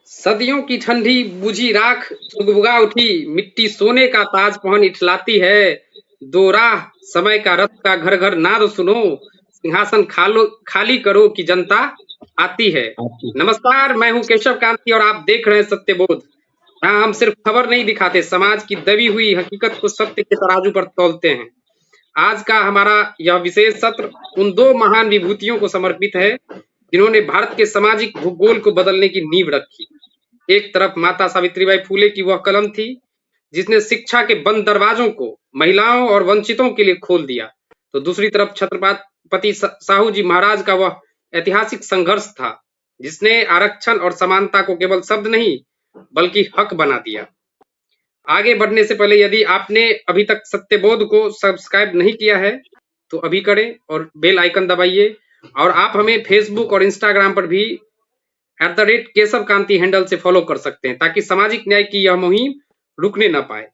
सदियों की ठंडी बुझी राख सुगबुगा उठी, मिट्टी सोने का ताज पहन इठलाती है। दो राह समय का रथ का घर घर नाद सुनो, सिंहासन खाली करो कि जनता आती है। आपकी नमस्कार, मैं हूं केशव कांति और आप देख रहे हैं सत्यबोध। यहाँ हम सिर्फ खबर नहीं दिखाते, समाज की दबी हुई हकीकत को सत्य के तराजू पर तौलते हैं। आज का हमारा यह विशेष सत्र उन दो महान विभूतियों को समर्पित है जिन्होंने भारत के सामाजिक भूगोल को बदलने की नींव रखी। एक तरफ माता सावित्रीबाई फूले की वह कलम थी जिसने शिक्षा के बंद दरवाजों को महिलाओं और वंचितों के लिए खोल दिया, तो दूसरी तरफ छत्रपति साहू जी महाराज का वह ऐतिहासिक संघर्ष था जिसने आरक्षण और समानता को केवल शब्द नहीं बल्कि हक बना दिया। आगे बढ़ने से पहले यदि आपने अभी तक सत्यबोध को सब्सक्राइब नहीं किया है तो अभी करें और बेल आइकन दबाइए। और आप हमें फेसबुक और इंस्टाग्राम पर भी @केशव कांति हैंडल से फॉलो कर सकते हैं ताकि सामाजिक न्याय की यह मुहिम रुकने न पाए।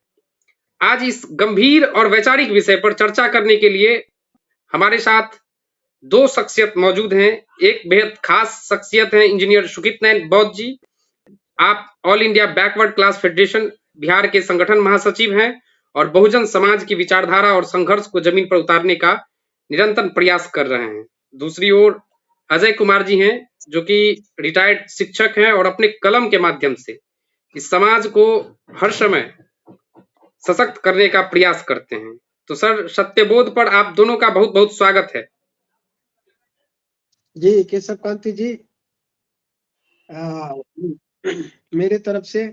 आज इस गंभीर और वैचारिक विषय पर चर्चा करने के लिए हमारे साथ दो शख्सियत मौजूद हैं। एक बेहद खास शख्सियत है इंजीनियर सुकित नारायण बौद्ध जी। आप all India backward class federation Bihar के संगठन महासचिव हैं और बहुजन समाज की विचारधारा और संघर्ष को जमीन पर उतारने का निरंतर प्रयास कर रहे हैं। दूसरी ओर अजय कुमार जी हैं जो कि रिटायर्ड शिक्षक हैं और अपने कलम के माध्यम से इस समाज को हर समय सशक्त करने का प्रयास करते हैं। तो सर, सत्यबोध पर आप दोनों का बहुत बहुत स्वागत है। जी केशव कांति जी, मेरे तरफ से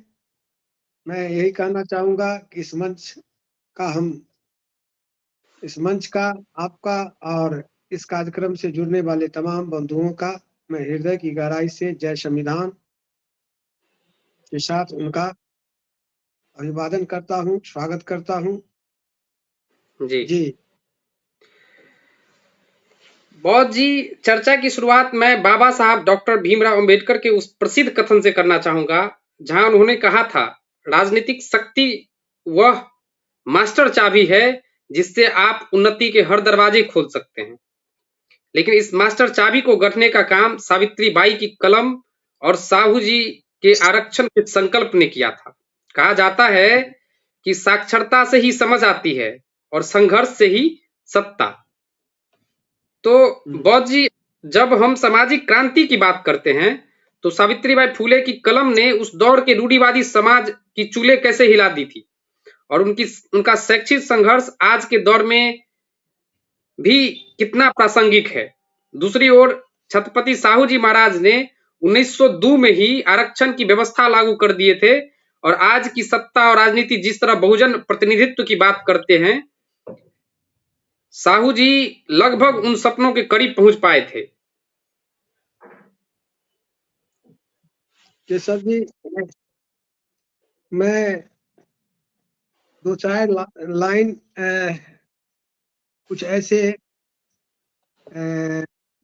मैं यही कहना चाहूंगा कि इस मंच का आपका और इस कार्यक्रम से जुड़ने वाले तमाम बंधुओं का मैं हृदय की गहराई से जय संविधान के साथ उनका अभिवादन करता हूं, स्वागत करता हूं। जी बौद्ध जी, चर्चा की शुरुआत मैं बाबा साहब डॉक्टर भीमराव अंबेडकर के उस प्रसिद्ध कथन से करना चाहूंगा जहां उन्होंने कहा था, राजनीतिक शक्ति वह मास्टर चाबी है जिससे आप उन्नति के हर दरवाजे खोल सकते हैं। लेकिन इस मास्टर चाबी को गढ़ने का काम सावित्रीबाई की कलम और साहू जी के आरक्षण के संकल्प ने किया था। कहा जाता है कि साक्षरता से ही समझ आती है और संघर्ष से ही सत्ता। तो बौद्ध जी, जब हम सामाजिक क्रांति की बात करते हैं तो सावित्रीबाई फूले की कलम ने उस दौर के रूढ़िवादी समाज की चूल्हे कैसे हिला दी थी और उनका शैक्षिक संघर्ष आज के दौर में भी कितना प्रासंगिक है। दूसरी ओर छत्रपति साहू जी महाराज ने 1902 में ही आरक्षण की व्यवस्था लागू कर दिए थे और आज की सत्ता और राजनीति जिस तरह बहुजन प्रतिनिधित्व की बात करते हैं, साहू जी लगभग उन सपनों के करीब पहुंच पाए थे। केशव जी, मैं दो चार लाइन कुछ ऐसे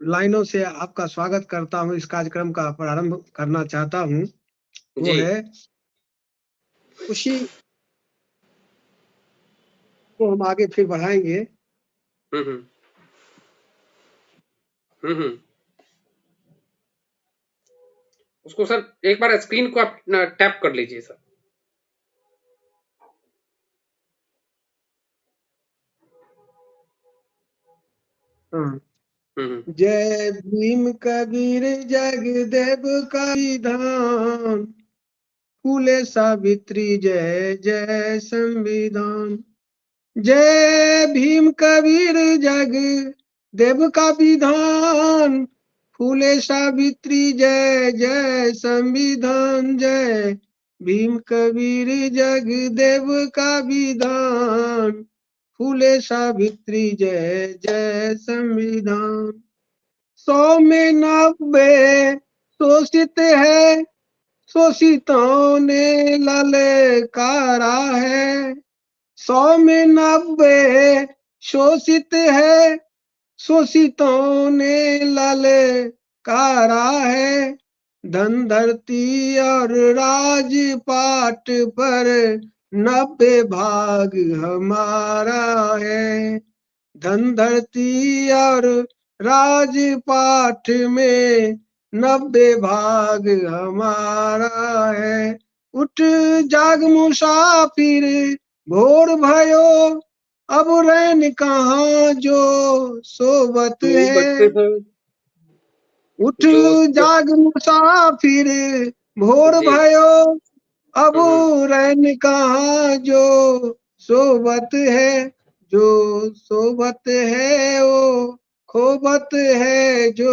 लाइनों से आपका स्वागत करता हूं, इस कार्यक्रम का प्रारंभ करना चाहता हूं। वो है, खुशी को हम आगे फिर बढ़ाएंगे। उसको सर एक बार स्क्रीन को आप टैप कर लीजिए सर। जय भीम कबीर जगदेव का विधान, फूले सावित्री जय जय संविधान। जय भीम कबीर जगदेव का विधान, फूले सावित्री जय जय संविधान। जय भीम कबीर जगदेव का विधान, फूले सावित्री जय जय संविधान। 100 में 90 शोषित है, शोषितों ने ललकारा है। 100 में 90 शोषित है, शोषितों ने ललकारा है। धन धरती और राजपाट पर 90 भाग हमारा है। धन धरती और राजपाट में 90 भाग हमारा है। उठ जाग मुसाफिर भोर भयो, अब रैन कहाँ जो सोबत सोबत है। है उठ जो जाग मुसाफिर भोर जी। भयो, अब हम्म, रैन कहाँ जो सोबत है। जो सोबत है वो खोबत है, जो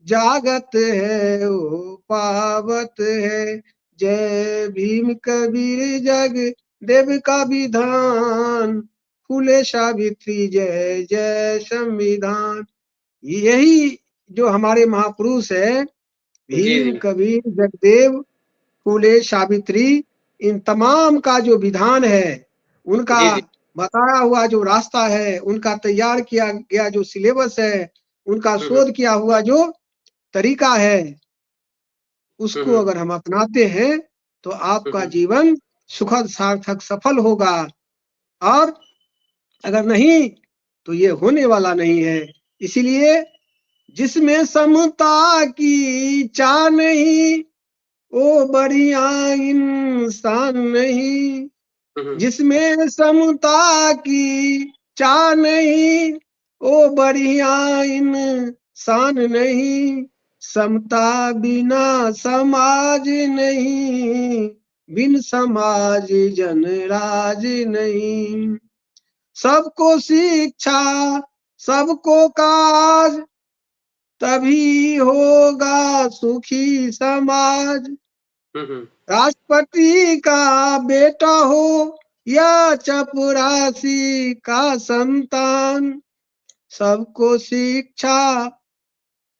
जागत है वो पावत है। जय भीम कबीर जग देव का विधान, फूले सावित्री जय जय संविधान। यही जो हमारे महापुरुष है, जी भीम जी कबीर जगदेव फूले सावित्री, इन तमाम का जो विधान है, उनका जी जी। बताया हुआ जो रास्ता है, उनका तैयार किया गया जो सिलेबस है, उनका हम्म, शोध किया हुआ जो तरीका है, उसको हम्म, अगर हम अपनाते हैं तो आपका हम्म, जीवन सुखद सार्थक सफल होगा। और अगर नहीं तो ये होने वाला नहीं है। इसीलिए जिसमें समता की चाह नहीं, वो बढ़िया इंसान नहीं। हम्म, जिसमें समता की चाह नहीं, वो बढ़िया इंसान नहीं। समता बिना समाज नहीं, बिन समाज जन राज नहीं। सबको शिक्षा सबको काज, तभी होगा सुखी समाज। हम्म, राष्ट्रपति का बेटा हो या चपरासी का संतान, सबको शिक्षा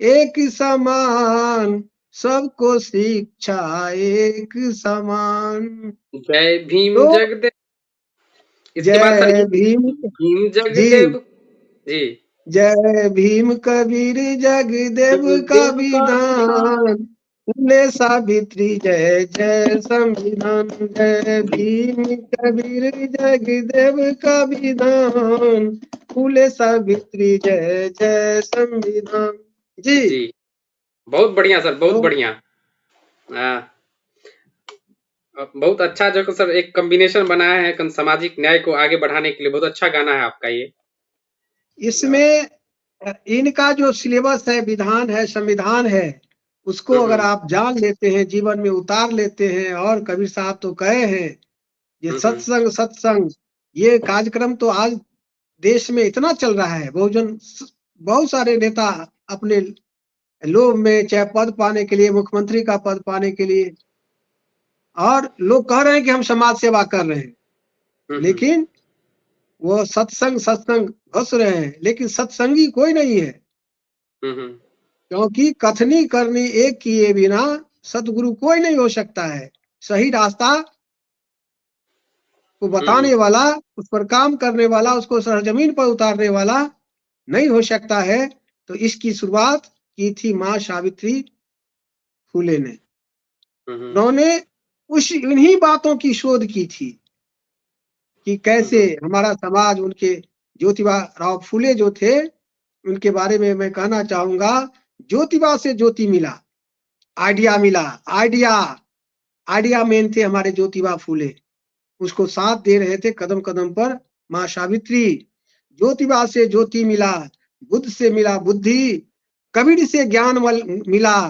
एक समान, सबको शिक्षा एक समान। जय भीम तो जगदेव। इसके बाद सर जय भीम। भीम जी, जगदेव जी। जय भीम कबीर जगदेव का जगदेव का विधान। विधान, फूले सावित्री जय जय संविधान। जय जी भीम कबीर जगदेव का विधान, फूले सावित्री जय जय संविधान। जी। जी। बहुत बढ़िया सर, बहुत तो बढ़िया। बहुत अच्छा जो सर एक कॉम्बिनेशन बनाया है सामाजिक न्याय को आगे बढ़ाने के लिए। बहुत अच्छा गाना है आपका ये। इसमें इनका जो सिलेबस है, विधान है, संविधान है, उसको अगर हम्म, आप जान लेते हैं, जीवन में उतार लेते हैं, और कबीर साहब तो कहे हैं ये हम्म, सत्संग सत्संग, ये कार्यक्रम तो आज देश में इतना चल रहा है। बहुजन बहुत सारे नेता अपने लोभ में, चाहे पद पाने के लिए, मुख्यमंत्री का पद पाने के लिए, और लोग कह रहे हैं कि हम समाज सेवा कर रहे हैं, हम्म, लेकिन वो सत्संग सत्संग घुस रहे हैं, लेकिन सत्संगी कोई नहीं है। हम्म, क्योंकि कथनी करनी एक किए बिना सतगुरु कोई नहीं हो सकता है। सही रास्ता को हम्म, बताने वाला, उस पर काम करने वाला, उसको सरजमीन पर उतारने वाला नहीं हो सकता है। तो इसकी शुरुआत की थी माँ सावित्री फूले ने। हम्म, उन्होंने उस इन्हीं बातों की शोध की थी कि कैसे हम्म, हमारा समाज, उनके ज्योतिबा राव फूले जो थे, उनके बारे में मैं कहना चाहूंगा, ज्योतिबा से ज्योति मिला, आइडिया मिला। आइडिया आइडिया मेन थे हमारे ज्योतिबा फूले, उसको साथ दे रहे थे कदम कदम पर माँ सावित्री। ज्योतिबा से ज्योति मिला, बुद्ध से मिला बुद्धि, कबीर से ज्ञान मिला,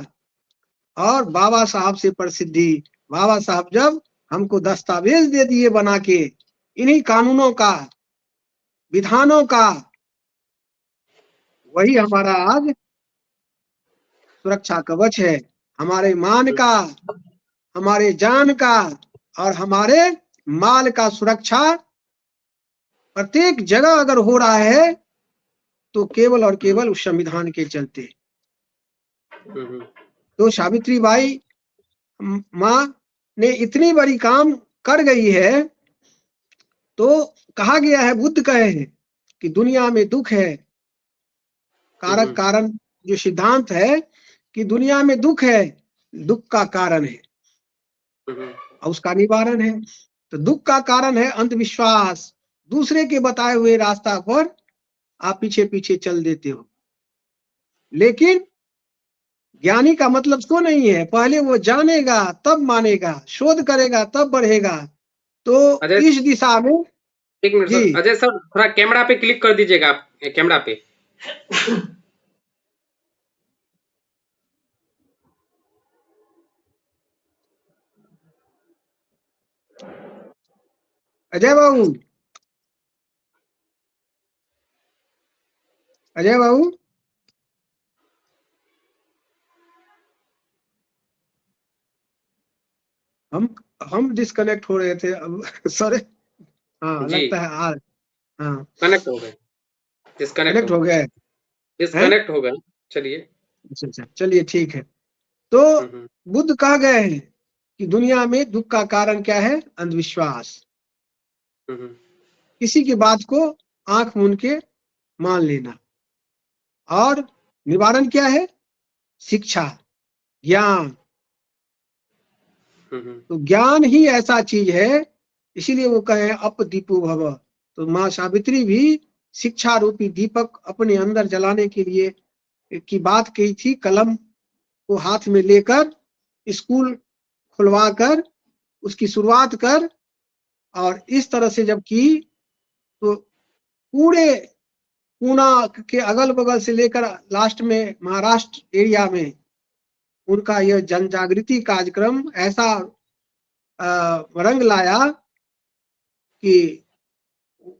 और बाबा साहब से प्रसिद्धि। बाबा साहब जब हमको दस्तावेज दे दिए बना के, इन्हीं कानूनों का, विधानों का, वही हमारा आज सुरक्षा कवच है। हमारे मान का, हमारे जान का, और हमारे माल का सुरक्षा प्रत्येक जगह अगर हो रहा है तो केवल और केवल उस संविधान के चलते। हम्म, तो सावित्री बाई माँ ने इतनी बड़ी काम कर गई है। तो कहा गया है, बुद्ध कहे हैं कि दुनिया में दुख है, कारक हम्म, कारण जो सिद्धांत है कि दुनिया में दुख है, दुख का कारण है हम्म, और उसका निवारण है। तो दुख का कारण है अंधविश्वास, दूसरे के बताए हुए रास्ता पर आप पीछे पीछे चल देते हो। लेकिन ज्ञानी का मतलब सो नहीं है, पहले वो जानेगा तब मानेगा, शोध करेगा तब बढ़ेगा। तो अजय, इस दिशा में एक मिनट जी, सर, अजय सर थोड़ा कैमरा पे क्लिक कर दीजिएगा आप, कैमरा पे। अजय बाबू, अजय बाबू, हम डिस्कनेक्ट हो रहे थे अब सर। हाँ जी, लगता है हाँ कनेक्ट हो गए, डिस्कनेक्ट कनेक्ट हो हो गए, गए हैं। डिस्कनेक्ट हो गए। चलिए। अच्छा अच्छा, चलिए ठीक है। तो हम्म। बुद्ध कह गए हैं कि दुनिया में दुख का कारण क्या है? अंधविश्वास। हम्म। किसी की बात को आंख मूंद के मान लेना। और निवारण क्या है? शिक्षा, ज्ञान। हम्म। तो ज्ञान ही ऐसा चीज है, इसीलिए वो कहे अप दीपो भव। तो माँ सावित्री भी शिक्षा रूपी दीपक अपने अंदर जलाने के लिए की बात कही थी। कलम को हाथ में लेकर स्कूल खुलवा कर उसकी शुरुआत कर, और इस तरह से जब की तो पूरे पूना के अगल बगल से लेकर लास्ट में महाराष्ट्र एरिया में उनका यह जन जागृति कार्यक्रम ऐसा रंग लाया कि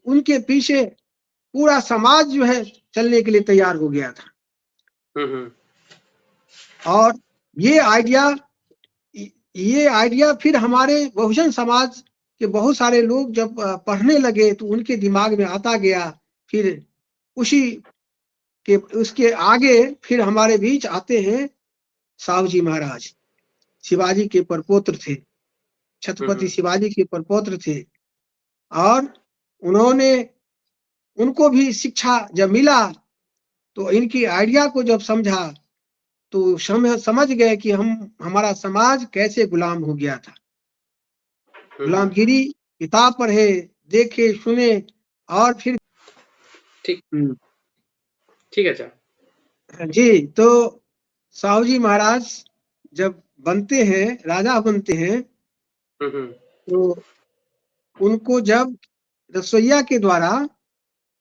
उनके पीछे पूरा समाज जो है चलने के लिए तैयार हो गया था। हम्म। और ये आइडिया ये आइडिया फिर हमारे बहुजन समाज के बहुत सारे लोग जब पढ़ने लगे तो उनके दिमाग में आता गया। फिर उसी के उसके आगे फिर हमारे बीच आते हैं साहू जी महाराज। शिवाजी के परपोत्र थे, छत्रपति शिवाजी के परपोत्र थे। और उन्होंने उनको भी शिक्षा जब मिला तो इनकी आइडिया को जब समझा तो समझ गए कि हमारा समाज कैसे गुलाम हो गया था। गुलामगिरी किताब पढ़े, देखे, सुने और फिर ठीक, ठीक है सर। जी। तो साहू जी महाराज जब बनते हैं, राजा बनते हैं, तो उनको जब रसोईया के द्वारा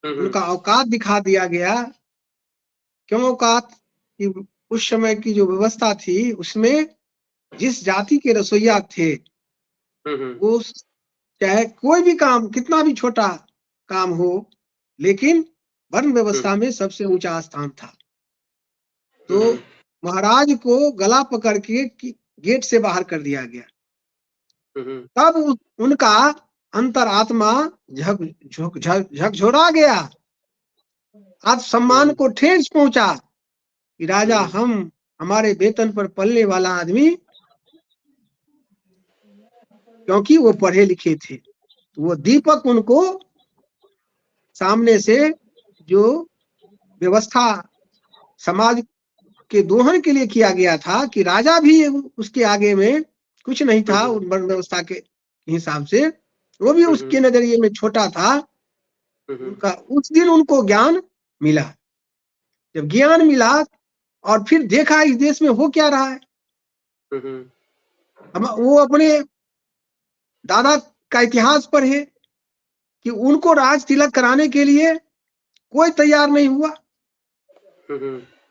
उनका औकात दिखा दिया गया। क्यों औकात? कि उस समय की जो व्यवस्था थी उसमें जिस जाति के रसोईया थे वो चाहे कोई भी काम कितना भी छोटा काम हो, लेकिन वर्ण व्यवस्था में सबसे ऊंचा स्थान था। तो महाराज को गला पकड़ के गेट से बाहर कर दिया गया। तब उनका अंतरात्मा झकझोरा गया। आज सम्मान को ठेस पहुंचा कि राजा हमारे वेतन पर पलने वाला आदमी, क्योंकि वो पढ़े लिखे थे। तो वो दीपक उनको सामने से जो व्यवस्था समाज के दोहन के लिए किया गया था कि राजा भी उसके आगे में कुछ नहीं था वर्ण व्यवस्था के हिसाब से, वो भी उसके नजरिए में छोटा था। उनका उस दिन उनको ज्ञान मिला। जब ज्ञान मिला और फिर देखा इस देश में हो क्या रहा है, वो अपने दादा का इतिहास पढ़े कि उनको राज तिलक कराने के लिए कोई तैयार नहीं हुआ।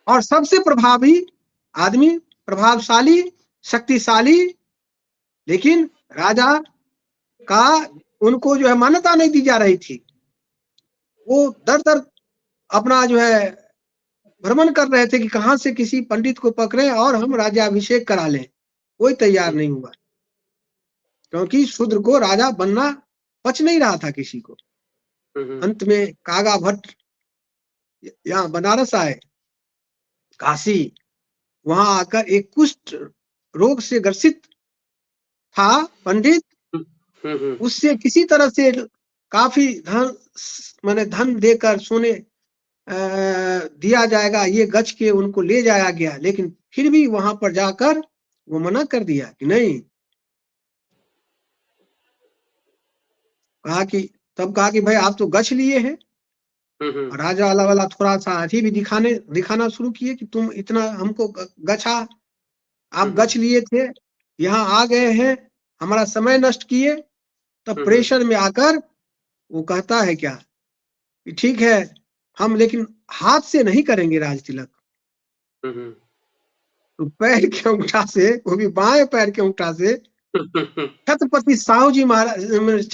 और सबसे प्रभावी आदमी, प्रभावशाली, शक्तिशाली, लेकिन राजा का उनको जो है मान्यता नहीं दी जा रही थी। वो दर दर अपना जो है भ्रमण कर रहे थे कि कहां से किसी पंडित को पकड़े और हम राज्याभिषेक करा लें। कोई तैयार नहीं हुआ, क्योंकि शूद्र को राजा बनना पच नहीं रहा था किसी को। अंत में कागा भट्ट यहाँ बनारस आए, काशी, वहां आकर एक कुष्ठ रोग से ग्रसित था पंडित। उससे किसी तरह से काफी धन, माने धन देकर सोने दिया जाएगा ये गच के उनको ले जाया गया। लेकिन फिर भी वहां पर जाकर वो मना कर दिया कि नहीं। कहा कि तब कहा कि भाई आप तो गछ लिए हैं, और राजा वाला वाला थोड़ा सा अथी भी दिखाना शुरू किए कि तुम इतना हमको गछा, आप गछ लिए थे, यहाँ आ गए हैं, हमारा समय नष्ट किए। तब प्रेशर में आकर वो कहता है क्या कि ठीक है, हम लेकिन हाथ से नहीं करेंगे राज तिलक, तो पैर के अंगूठा से, वो भी बाएं पैर के अंगूठा से छत्रपति साहू जी महाराज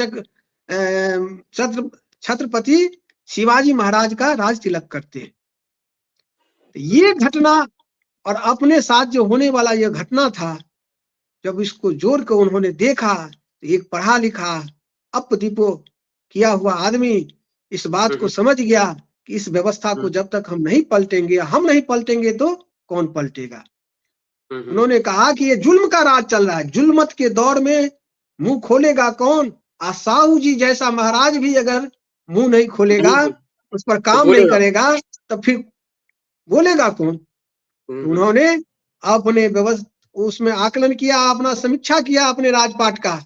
छत्रपति शिवाजी महाराज का राज तिलक करते हैं। तो ये घटना और अपने साथ जो होने वाला यह घटना था, जब इसको जोड़ कर उन्होंने देखा तो एक पढ़ा लिखा अपदीपो किया हुआ आदमी इस बात को समझ गया कि इस व्यवस्था को जब तक हम नहीं पलटेंगे तो कौन पलटेगा। उन्होंने कहा कि ये जुल्म का राज चल रहा है, जुल्मत के दौर में मुंह खोलेगा कौन। साहू जी जैसा महाराज भी अगर मुंह नहीं खोलेगा, उस पर काम नहीं करेगा, तब फिर बोलेगा कौन। तो उन्होंने अपने व्यवस्था उसमें आकलन किया, अपना समीक्षा किया अपने राजपाट का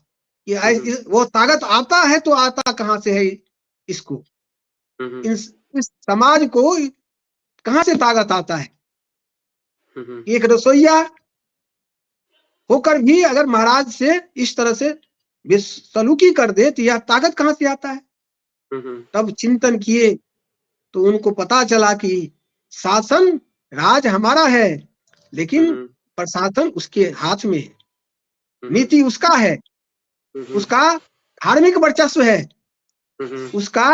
कि वो ताकत आता है तो आता कहां से है इसको, इस समाज को कहां से ताकत आता है। एक रसोईया होकर भी अगर महाराज से इस तरह से सलूकी कर दे तो यह ताकत कहां से आता है। तब चिंतन किए तो उनको पता चला कि शासन राज हमारा है, लेकिन प्रशासन उसके हाथ में है, नीति उसका है, उसका धार्मिक वर्चस्व है, उसका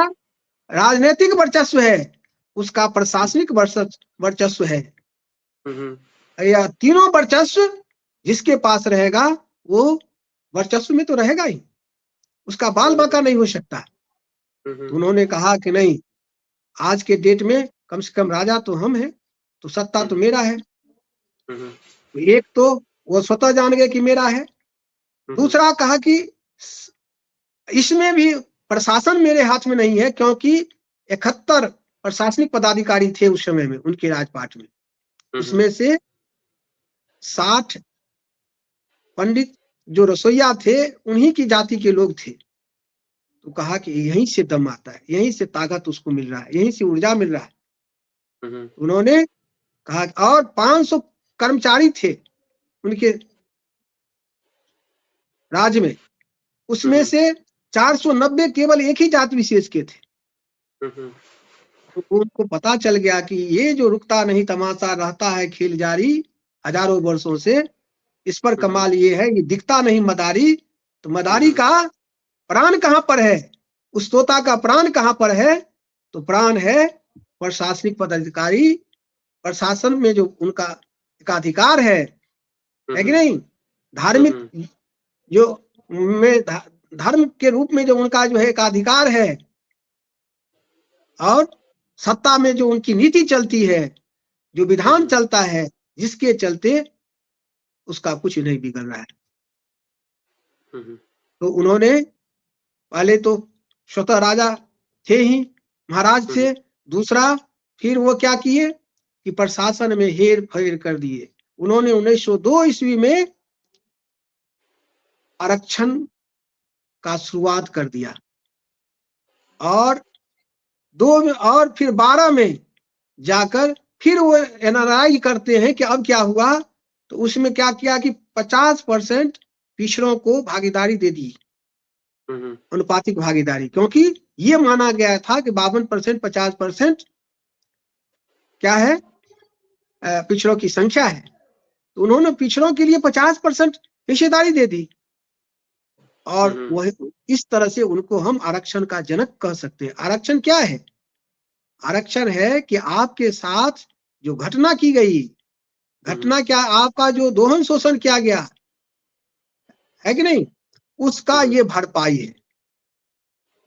राजनीतिक वर्चस्व है, उसका प्रशासनिक वर्चस्व है। यह तीनों वर्चस्व जिसके पास रहेगा वो वर्चस्व में तो रहेगा ही, उसका बाल बांका नहीं हो सकता। तो उन्होंने कहा कि नहीं, आज के डेट में कम से कम राजा तो हम हैं, तो सत्ता तो मेरा है। एक तो वो स्वतः जान गए कि मेरा है, दूसरा कहा कि इसमें भी प्रशासन मेरे हाथ में नहीं है, क्योंकि 71 प्रशासनिक पदाधिकारी थे उस समय में उनके राजपाट में, उसमें से 60 पंडित जो रसोईया थे उन्हीं की जाति के लोग थे। तो कहा कि यहीं से दम आता है, यहीं से ताकत उसको मिल रहा है, यहीं से ऊर्जा मिल रहा है। उन्होंने कहा, और 500 कर्मचारी थे उनके राज्य में, उसमें से 490 केवल एक ही जाति विशेष के थे। तो उनको पता चल गया कि ये जो रुकता नहीं तमाशा रहता है खेल जारी हजारों वर्षों से, इस पर कमाल ये है, ये दिखता नहीं मदारी, तो मदारी का प्राण कहां पर है, उस तोता का प्राण कहां पर है, तो प्राण है प्रशासनिक पदाधिकारी, प्रशासन में जो उनका एकाधिकार है कि नहीं, धार्मिक जो में धर्म के रूप में जो उनका जो है एकाधिकार है, और सत्ता में जो उनकी नीति चलती है, जो विधान चलता है, जिसके चलते उसका कुछ नहीं बिगड़ रहा है। तो उन्होंने पहले तो स्वतः राजा थे ही, महाराज थे, दूसरा फिर वो क्या किए कि प्रशासन में हेर फेर कर दिए। उन्होंने 1902 ईस्वी में आरक्षण का शुरुआत कर दिया, और फिर 12 में जाकर फिर वो एनालाइज करते हैं कि अब क्या हुआ। तो उसमें क्या किया कि 50% पिछड़ों को भागीदारी दे दी, अनुपातिक भागीदारी, क्योंकि ये माना गया था कि 52% 50% क्या है पिछड़ों की संख्या है। तो उन्होंने पिछड़ों के लिए 50% हिस्सेदारी दे दी, और वह इस तरह से उनको हम आरक्षण का जनक कह सकते हैं। आरक्षण क्या है? आरक्षण है कि आपके साथ जो घटना की गई, घटना क्या, आपका जो दोहन शोषण किया गया है कि नहीं, उसका ये भरपाई है।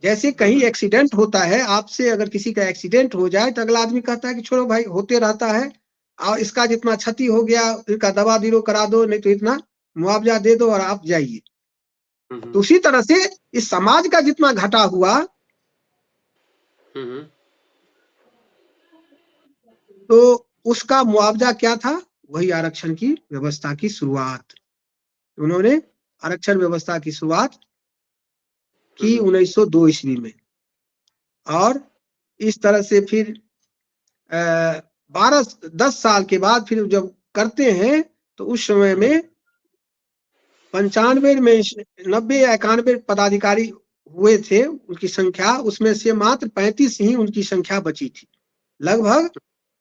जैसे कहीं एक्सीडेंट होता है, आपसे अगर किसी का एक्सीडेंट हो जाए तो अगला आदमी कहता है कि छोड़ो भाई, होते रहता है, और इसका जितना क्षति हो गया इसका दवा दिलो करा दो, नहीं तो इतना मुआवजा दे दो और आप जाइए। तो उसी तरह से इस समाज का जितना घाटा हुआ, तो उसका मुआवजा क्या था, वही आरक्षण की व्यवस्था की शुरुआत। उन्होंने आरक्षण व्यवस्था की शुरुआत की 1902 ईस्वी में, और इस तरह से फिर 10 साल के बाद फिर जब करते हैं तो उस समय में 95 में 90 या 91 पदाधिकारी हुए थे उनकी संख्या, उसमें से मात्र 35 ही उनकी संख्या बची थी। लगभग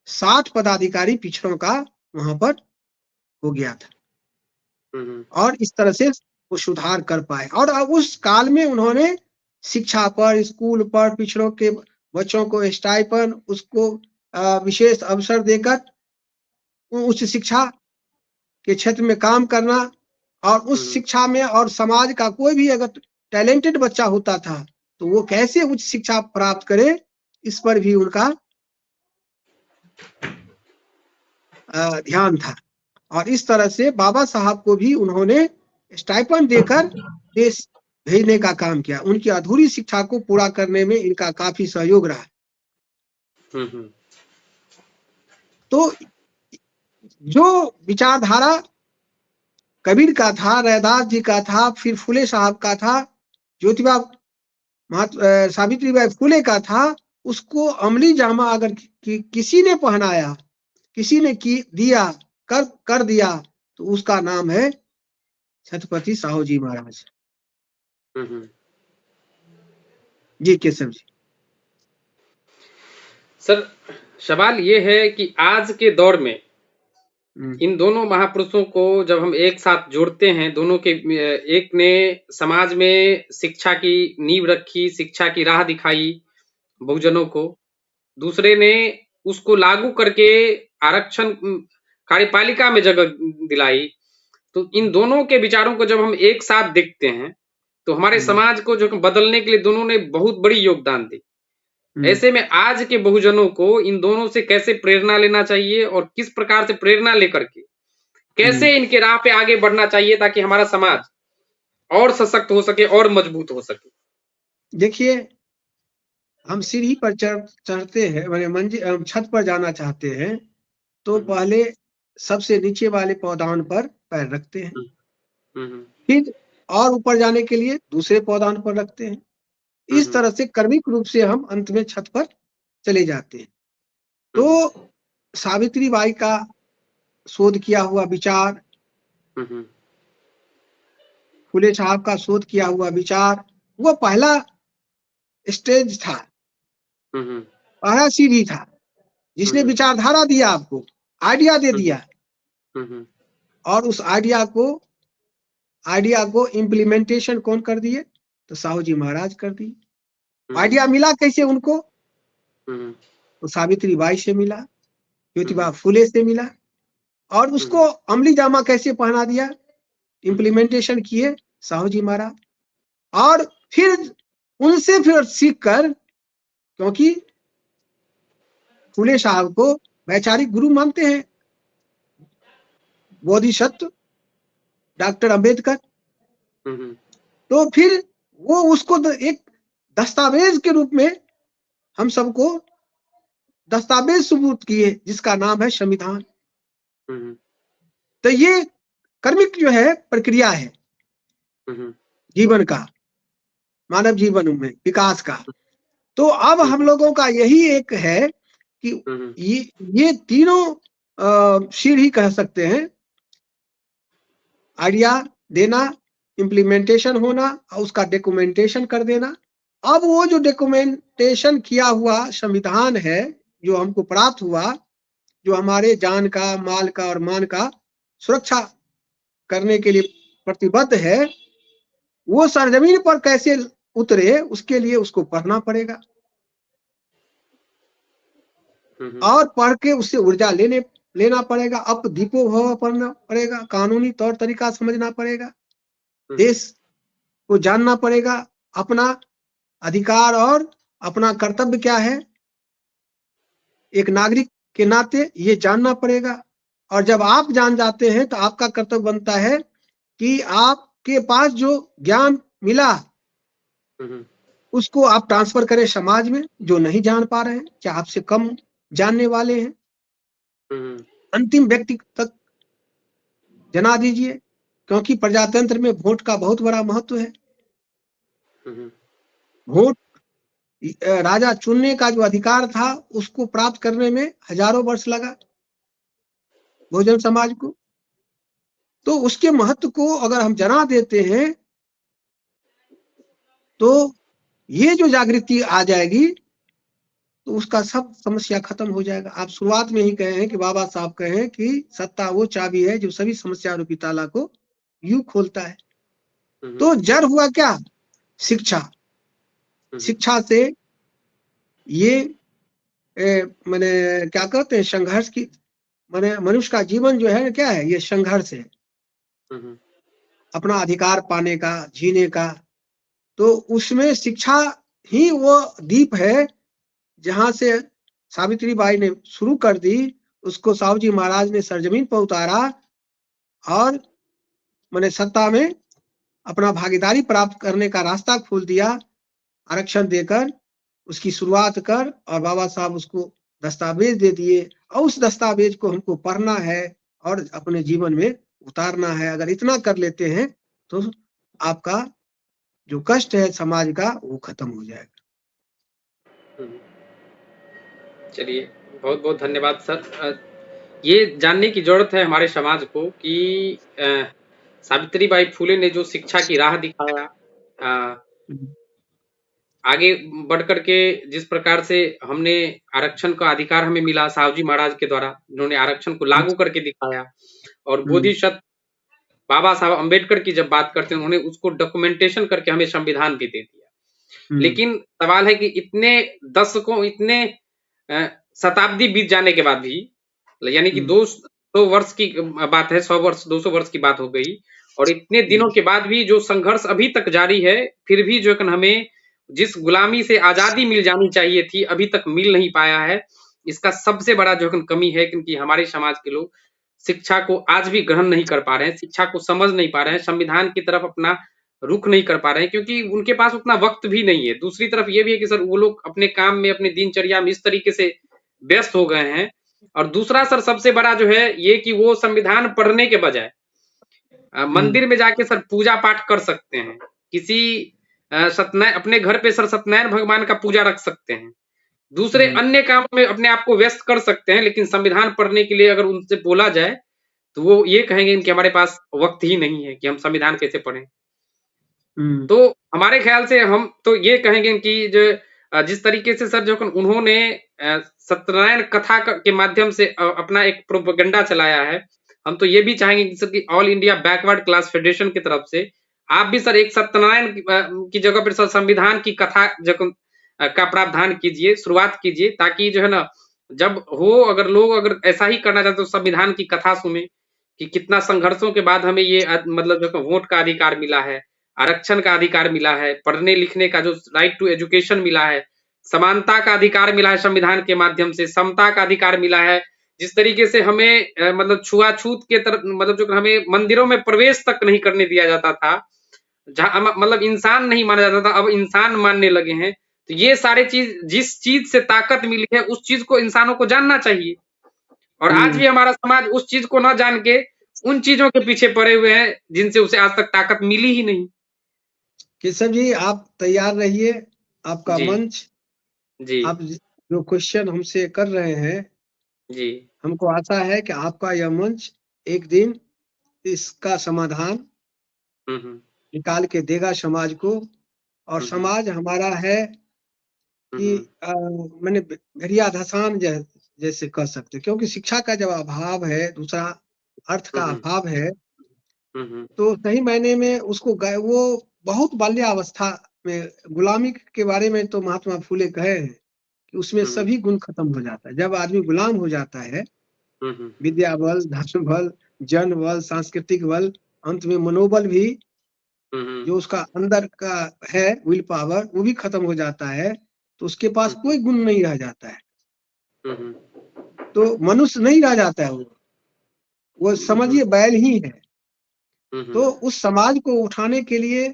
60 पदाधिकारी पिछड़ों का वहां पर हो गया था और इस तरह से वो सुधार कर पाए। और अब उस काल में उन्होंने शिक्षा पर, स्कूल पर पिछड़ों के बच्चों को स्टाइपेंड, उसको विशेष अवसर देकर उच्च शिक्षा के क्षेत्र में काम करना, और उस शिक्षा में और समाज का कोई भी अगर टैलेंटेड बच्चा होता था तो वो कैसे उच्च शिक्षा प्राप्त करे, इस पर भी उनका ध्यान था। और इस तरह से बाबा साहब को भी उन्होंने स्टाइपेंड देकर देश भेजने का काम किया। उनकी अधूरी शिक्षा को पूरा करने में इनका काफी सहयोग रहा। तो जो विचारधारा कबीर का था, रैदास जी का था, फिर फुले साहब का था, ज्योतिबा सावित्रीबाई फुले का था, उसको अमली जामा अगर किसी ने पहनाया, किसी ने दिया, कर दिया, तो उसका नाम है छत्रपति साहू जी महाराज। जी केशव जी। सर, सवाल ये है कि आज के दौर में इन दोनों महापुरुषों को जब हम एक साथ जोड़ते हैं, दोनों के, एक ने समाज में शिक्षा की नींव रखी, शिक्षा की राह दिखाई बहुजनों को, दूसरे ने उसको लागू करके आरक्षण कार्यपालिका में जगह दिलाई। तो इन दोनों के विचारों को जब हम एक साथ देखते हैं तो हमारे समाज को जो बदलने के लिए दोनों ने बहुत बड़ी योगदान दी। ऐसे में आज के बहुजनों को इन दोनों से कैसे प्रेरणा लेना चाहिए और किस प्रकार से प्रेरणा लेकर के कैसे इनके राह पे आगे बढ़ना चाहिए ताकि हमारा समाज और सशक्त हो सके और मजबूत हो सके? देखिए, हम सीढ़ी पर चढ़ते हैं, मंजिल छत पर जाना चाहते हैं तो पहले सबसे नीचे वाले पौधान पर पैर रखते हैं, फिर और ऊपर जाने के लिए दूसरे पौधान पर रखते हैं। इस तरह से क्रमिक रूप से हम अंत में छत पर चले जाते हैं। तो सावित्रीबाई का शोध किया हुआ विचार, फुले साहब का शोध किया हुआ विचार, वो पहला स्टेज था, पहला सीढ़ी था, जिसने विचारधारा दिया, आपको आइडिया दे दिया, और उस आइडिया को इम्प्लीमेंटेशन कौन कर दिए? तो साहू जी महाराज कर दिए। आइडिया मिला कैसे उनको? तो सावित्रीबाई से मिला, ज्योतिबा फुले से मिला, और उसको अमली जामा कैसे पहना दिया? इम्प्लीमेंटेशन किए साहू जी महाराज। और फिर उनसे फिर सीख कर, क्योंकि फुले साहब को वैचारिक गुरु मानते हैं, बोधिसत्व डॉक्टर अंबेडकर, तो फिर वो उसको एक दस्तावेज के रूप में हम सबको दस्तावेज सबूत किए, जिसका नाम है संविधान। तो ये कर्मिक जो है प्रक्रिया है जीवन का, मानव जीवन में विकास का। तो अब हम लोगों का यही एक है कि ये तीनों सीढ़ी कह सकते हैं, आइडिया देना, इम्प्लीमेंटेशन होना और उसका डॉक्यूमेंटेशन कर देना। अब वो जो डॉक्यूमेंटेशन किया हुआ संविधान है जो हमको प्राप्त हुआ, जो हमारे जान का, माल का और मान का सुरक्षा करने के लिए प्रतिबद्ध है, वो सरजमीन पर कैसे उतरे, उसके लिए उसको पढ़ना पड़ेगा और पढ़ के उससे ऊर्जा लेना पड़ेगा, अप दीपो भव पढ़ना पड़ेगा, कानूनी तौर तरीका समझना पड़ेगा, देश को जानना पड़ेगा, अपना अधिकार और अपना कर्तव्य क्या है एक नागरिक के नाते ये जानना पड़ेगा। और जब आप जान जाते हैं तो आपका कर्तव्य बनता है कि आपके पास जो ज्ञान मिला उसको आप ट्रांसफर करें समाज में, जो नहीं जान पा रहे हैं, चाहे आपसे कम जानने वाले हैं, अंतिम व्यक्ति तक जना दीजिए, क्योंकि प्रजातंत्र में वोट का बहुत बड़ा महत्व है। वोट राजा चुनने का जो अधिकार था उसको प्राप्त करने में हजारों वर्ष लगा बहुजन समाज को। तो उसके महत्व को अगर हम जना देते हैं तो ये जो जागृति आ जाएगी तो उसका सब समस्या खत्म हो जाएगा। आप शुरुआत में ही कहे हैं कि बाबा साहब कहे हैं कि सत्ता वो चाबी है जो सभी समस्या रूपी ताला को यूं खोलता है। तो जड़ हुआ क्या? शिक्षा। शिक्षा से ये माने क्या कहते हैं, संघर्ष की, माने मनुष्य का जीवन जो है क्या है, ये संघर्ष है अपना अधिकार पाने का, जीने का। तो उसमें शिक्षा ही वो दीप है जहां से सावित्री बाई ने शुरू कर दी, उसको साहू जी महाराज ने सरजमीन पर उतारा और मैंने सत्ता में अपना भागीदारी प्राप्त करने का रास्ता खोल दिया आरक्षण देकर, उसकी शुरुआत कर, और बाबा साहब उसको दस्तावेज दे दिए और उस दस्तावेज को हमको पढ़ना है और अपने जीवन में उतारना है। अगर इतना कर लेते हैं तो आपका जो कष्ट है समाज का वो खत्म हो जाएगा। चलिए, बहुत बहुत धन्यवाद सर। ये जानने की जरूरत है हमारे समाज को कि सावित्री बाई फुले ने जो शिक्षा की राह दिखाया, आगे बढ़कर के जिस प्रकार से हमने आरक्षण का अधिकार हमें मिला साहू जी महाराज के द्वारा, जिन्होंने आरक्षण को लागू करके दिखाया, और बोधिसत्व बाबा साहब अम्बेडकर की जब बात करते हैं उन्होंने उसको डॉक्यूमेंटेशन करके हमें संविधान भी दे दिया। लेकिन सवाल है कि इतने दशकों, इतने शताब्दी बीत जाने के बाद भी, यानी कि 200 वर्ष की बात है, 100 वर्ष 200 वर्ष की बात हो गई, और इतने दिनों के बाद भी जो संघर्ष अभी तक जारी है, फिर भी जो हमें जिस गुलामी से आजादी मिल जानी चाहिए थी अभी तक मिल नहीं पाया है। इसका सबसे बड़ा जो कमी है क्योंकि हमारे समाज के लोग शिक्षा को आज भी ग्रहण नहीं कर पा रहे हैं, शिक्षा को समझ नहीं पा रहे हैं, संविधान की तरफ अपना रुख नहीं कर पा रहे हैं, क्योंकि उनके पास उतना वक्त भी नहीं है। दूसरी तरफ ये भी है कि सर वो लोग अपने काम में, अपने दिनचर्या में इस तरीके से व्यस्त हो गए हैं। और दूसरा सर सबसे बड़ा जो है ये कि वो संविधान पढ़ने के बजाय मंदिर में जाके सर पूजा पाठ कर सकते हैं, किसी सत्यनारायण अपने घर पे सर सत्यनारायण भगवान का पूजा रख सकते हैं, दूसरे अन्य काम में अपने आप को व्यस्त कर सकते हैं, लेकिन संविधान पढ़ने के लिए अगर उनसे बोला जाए तो वो ये कहेंगे कि हमारे पास वक्त ही नहीं है कि हम संविधान कैसे पढ़ें। तो हमारे ख्याल से हम तो ये कहेंगे कि जो जिस तरीके से सर जो उन्होंने सत्यनारायण कथा के माध्यम से अपना एक प्रोपेगेंडा चलाया है, हम तो ये भी चाहेंगे कि सर की all India backward class federation की तरफ से आप भी सर एक सत्यनारायण की जगह पर सर संविधान की कथा का प्रावधान कीजिए, शुरुआत कीजिए, ताकि जो है ना जब हो, अगर लोग अगर ऐसा ही करना चाहते तो संविधान की कथा सुने कि कितना संघर्षों के बाद हमें ये मतलब जो वोट का अधिकार मिला है, आरक्षण का अधिकार मिला है, पढ़ने लिखने का जो राइट टू एजुकेशन मिला है, समानता का अधिकार मिला है संविधान के माध्यम से, समता का अधिकार मिला है। जिस तरीके से हमें मतलब छुआछूत के तरफ, मतलब जो हमें मंदिरों में प्रवेश तक नहीं करने दिया जाता था, जहां मतलब इंसान नहीं माना जाता था, अब इंसान मानने लगे हैं। तो ये सारे चीज, जिस चीज से ताकत मिली है उस चीज को इंसानों को जानना चाहिए, और आज भी हमारा समाज उस चीज को न जान के उन चीजों के पीछे पड़े हुए हैं जिनसे उसे आज तक ताकत मिली ही नहीं। केशव जी आप तैयार रहिए, आपका मंच जी, आप जो क्वेश्चन हमसे कर रहे हैं जी, हमको आशा है कि आपका यह मंच एक दिन इसका समाधान निकाल के देगा समाज को। और समाज हमारा है कि मैंने भेड़िया धसान जैसे कह सकते, क्योंकि शिक्षा का जब अभाव है, दूसरा अर्थ का अभाव है, तो सही मायने में उसको वो बहुत बाल्यावस्था में गुलामी के बारे में तो महात्मा फूले कहे हैं कि उसमें सभी गुण खत्म हो जाता है। जब आदमी गुलाम हो जाता है, विद्या बल, धन बल, जन बल, सांस्कृतिक बल, अंत में मनोबल भी जो उसका अंदर का है, विल पावर, वो भी खत्म हो जाता है, तो उसके पास कोई गुण नहीं रह जाता है, तो मनुष्य नहीं रह जाता है, वो समझिए बैल ही है। तो उस समाज को उठाने के लिए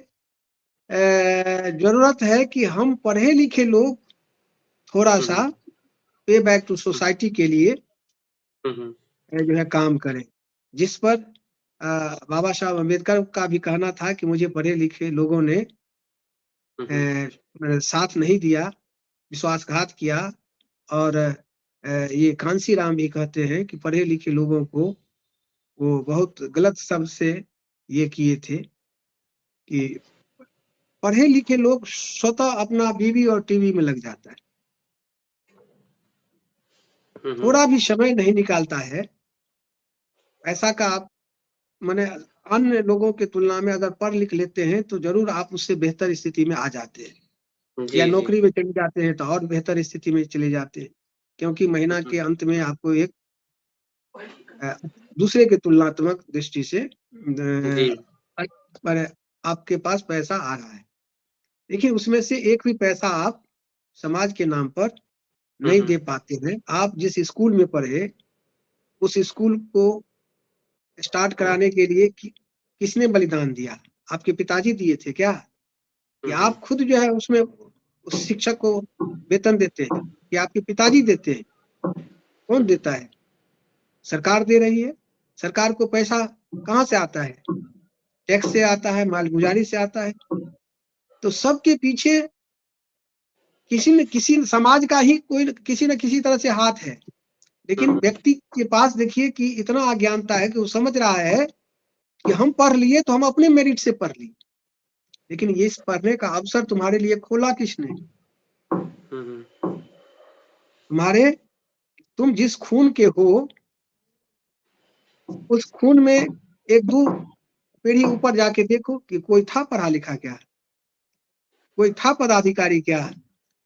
जरूरत है कि हम पढ़े लिखे लोग थोड़ा सा पे बैक टू सोसाइटी के लिए जो है काम करें, जिस पर बाबा साहब अम्बेडकर का भी कहना था कि मुझे पढ़े लिखे लोगों ने साथ नहीं दिया, विश्वासघात किया। और ये कांशीराम भी कहते हैं कि पढ़े लिखे लोगों को वो बहुत गलत शब्द से ये किए थे कि पढ़े लिखे लोग स्वतः अपना बीवी और टीवी में लग जाता है, थोड़ा भी समय नहीं निकालता है। ऐसा का आप माने अन्य लोगों की तुलना में अगर पढ़ लिख लेते हैं तो जरूर आप उससे बेहतर स्थिति में आ जाते हैं, या जी, जी। नौकरी में चले जाते हैं तो और बेहतर स्थिति में चले जाते हैं, क्योंकि महीना के अंत में आपको एक दूसरे के तुलनात्मक दृष्टि से जी। पर आपके पास पैसा आ रहा है, लेकिन उसमें से एक भी पैसा आप समाज के नाम पर नहीं दे पाते हैं। आप जिस स्कूल में पढ़े उस स्कूल को स्टार्ट कराने के लिए किसने बलिदान दिया? आपके पिताजी दिए थे क्या? कि आप खुद जो है उसमें उस शिक्षक को वेतन देते हैं कि आपके पिताजी देते हैं? कौन देता है? सरकार दे रही है। सरकार को पैसा कहाँ से आता है? टैक्स से आता है, मालगुजारी से आता है। तो सबके पीछे किसी न किसी समाज का ही कोई किसी न किसी तरह से हाथ है। लेकिन व्यक्ति के पास देखिए कि इतना अज्ञानता है कि वो समझ रहा है कि हम पढ़ लिए तो हम अपने मेरिट से पढ़ लिए, लेकिन ये इस पढ़ने का अवसर तुम्हारे लिए खोला किसने? तुम जिस खून के हो उस खून में एक दो पीढ़ी ऊपर जाके देखो कि कोई था पढ़ा लिखा क्या? कोई था पदाधिकारी क्या?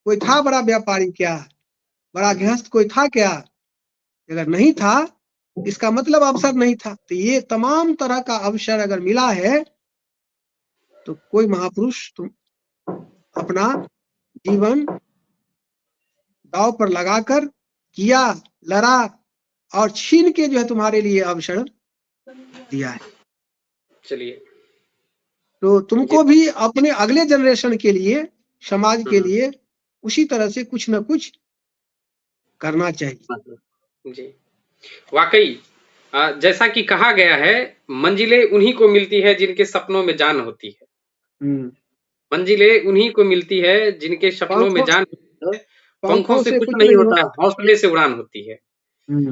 कोई था बड़ा व्यापारी क्या? बड़ा गृहस्थ कोई था क्या? अगर नहीं था, इसका मतलब अवसर नहीं था। तो ये तमाम तरह का अवसर अगर मिला है तो कोई महापुरुष तुम अपना जीवन दांव पर लगाकर किया, लड़ा और छीन के जो है तुम्हारे लिए अवसर दिया है। चलिए, तो तुमको भी अपने अगले जनरेशन के लिए, समाज के लिए उसी तरह से कुछ न कुछ करना चाहिए। जी। वाकई जैसा कि कहा गया है, मंजिलें उन्हीं को मिलती है जिनके सपनों में जान होती है। मंजिलें उन्हीं को मिलती है जिनके सपनों में जान होती है। पंखों से कुछ नहीं होता है, हौसले से उड़ान होती है।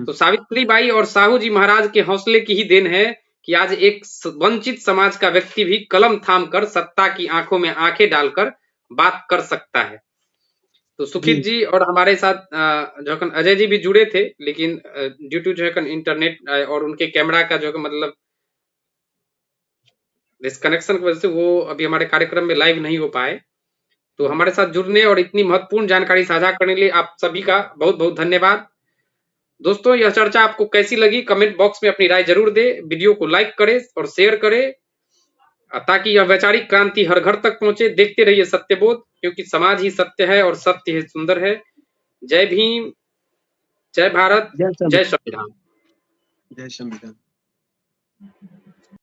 तो सावित्री बाई और साहू जी महाराज के हौसले की ही देन है कि आज एक वंचित समाज का व्यक्ति भी कलम थाम कर सत्ता की आंखों में आंखें डालकर बात कर सकता है। तो सुखित जी और हमारे साथ जो अजय जी भी जुड़े थे, लेकिन ड्यू टू जो है इंटरनेट और उनके कैमरा का जो है मतलब डिस्कनेक्शन की वजह से वो अभी हमारे कार्यक्रम में लाइव नहीं हो पाए। तो हमारे साथ जुड़ने और इतनी महत्वपूर्ण जानकारी साझा करने के लिए आप सभी का बहुत बहुत धन्यवाद। दोस्तों, यह चर्चा आपको कैसी लगी कमेंट बॉक्स में अपनी राय जरूर दे। वीडियो को लाइक करें और शेयर करें ताकि यह वैचारिक क्रांति हर घर तक पहुंचे। देखते रहिए सत्यबोध, क्योंकि समाज ही सत्य है और सत्य ही सुंदर है। जय भीम, जय भारत, जय संविधान। जय संविधान।